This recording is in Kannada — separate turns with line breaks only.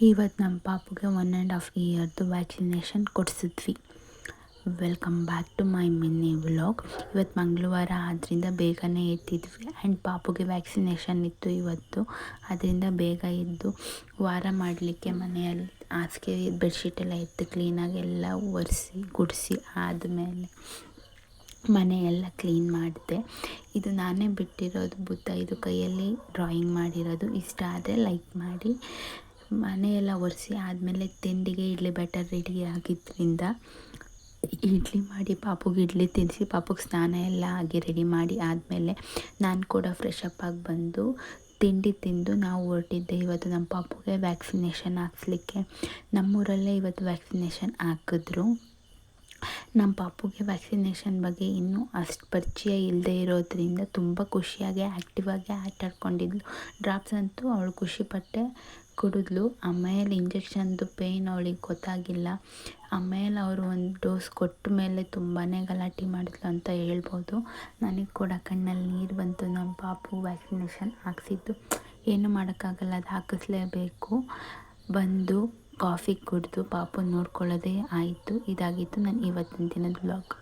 ಇವತ್ತು ನಮ್ಮ ಪಾಪುಗೆ 1.5 ಇಯರ್ದು ವ್ಯಾಕ್ಸಿನೇಷನ್ ಕೊಡಿಸಿದ್ವಿ. Welcome back to my mini vlog. ಇವತ್ತು ಮಂಗಳವಾರ ಆದ್ದರಿಂದ ಬೇಗನೆ ಎದ್ದಿದ್ವಿ ಆ್ಯಂಡ್ ಪಾಪುಗೆ ವ್ಯಾಕ್ಸಿನೇಷನ್ ಇತ್ತು ಇವತ್ತು. ಅದರಿಂದ ಬೇಗ ಎದ್ದು ವಾರ ಮಾಡಲಿಕ್ಕೆ ಮನೆಯಲ್ಲಿ ಹಾಸಿಗೆ ಬೆಡ್ಶೀಟೆಲ್ಲ ಎತ್ತು ಕ್ಲೀನಾಗಿ ಎಲ್ಲ ಒರೆಸಿ ಗುಡಿಸಿ ಆದಮೇಲೆ ಮನೆಯೆಲ್ಲ ಕ್ಲೀನ್ ಮಾಡಿದೆ. ಇದು ನಾನೇ ಬಿಟ್ಟಿರೋದು ಬುದ್ಧ, ಇದು ಕೈಯಲ್ಲಿ ಡ್ರಾಯಿಂಗ್ ಮಾಡಿರೋದು. ಇಷ್ಟ ಆದರೆ ಲೈಕ್ ಮಾಡಿ. ಮನೆಯೆಲ್ಲ ಒರೆಸಿ ಆದಮೇಲೆ ತಿಂಡಿಗೆ ಇಡ್ಲಿ ಬ್ಯಾಟರ್ ರೆಡಿ ಆಗಿದ್ದರಿಂದ ಇಡ್ಲಿ ಮಾಡಿ ಪಾಪುಗೆ ಇಡ್ಲಿ ತಿನ್ನಿಸಿ ಪಾಪುಗೆ ಸ್ನಾನ ಎಲ್ಲ ಆಗಿ ರೆಡಿ ಮಾಡಿ ಆದಮೇಲೆ ನಾನು ಕೂಡ ಫ್ರೆಶ್ ಅಪ್ ಆಗಿ ಬಂದು ತಿಂಡಿ ತಿಂದು ನಾವು ಹೊರಟಿದ್ದೆ ಇವತ್ತು ನಮ್ಮ ಪಾಪುಗೆ ವ್ಯಾಕ್ಸಿನೇಷನ್ ಹಾಕ್ಸ್ಲಿಕ್ಕೆ. ನಮ್ಮೂರಲ್ಲೇ ಇವತ್ತು ವ್ಯಾಕ್ಸಿನೇಷನ್ ಹಾಕಿದ್ರು. ನಮ್ಮ ಪಾಪುಗೆ ವ್ಯಾಕ್ಸಿನೇಷನ್ ಬಗ್ಗೆ ಇನ್ನೂ ಅಷ್ಟು ಪರಿಚಯ ಇಲ್ಲದೆ ಇರೋದ್ರಿಂದ ತುಂಬ ಖುಷಿಯಾಗಿ ಆ್ಯಕ್ಟಿವ್ ಆಗಿ ಆಟ ಆಡ್ಕೊಂಡಿದ್ಲು. ಡ್ರಾಪ್ಸ್ ಅಂತೂ ಅವಳು ಖುಷಿಪಟ್ಟೆ ಕುಡಿದ್ಲು. ಆಮೇಲೆ ಇಂಜೆಕ್ಷನ್ದು ಪೇಯ್ನ್ ಅವಳಿಗೆ ಗೊತ್ತಾಗಿಲ್ಲ. ಆಮೇಲೆ ಅವರು ಒಂದು ಡೋಸ್ ಕೊಟ್ಟ ಮೇಲೆ ತುಂಬಾ ಗಲಾಟೆ ಮಾಡಿದ್ಲು ಅಂತ ಹೇಳ್ಬೋದು. ನನಗೆ ಕೂಡ ಕಣ್ಣಲ್ಲಿ ನೀರು ಬಂತು. ನಮ್ಮ ಪಾಪು ವ್ಯಾಕ್ಸಿನೇಷನ್ ಹಾಕ್ಸಿದ್ದು ಏನೂ ಮಾಡೋಕ್ಕಾಗಲ್ಲ, ಅದು ಹಾಕಿಸ್ಲೇಬೇಕು. ಬಂದು ಕಾಫಿ ಕುಡಿದು ಪಾಪು ನೋಡ್ಕೊಳ್ಳೋದೇ ಆಯಿತು. ಇದಾಗಿತ್ತು ನನ್ನ ಇವತ್ತಿನ ದಿನದ ವ್ಲಾಗ್.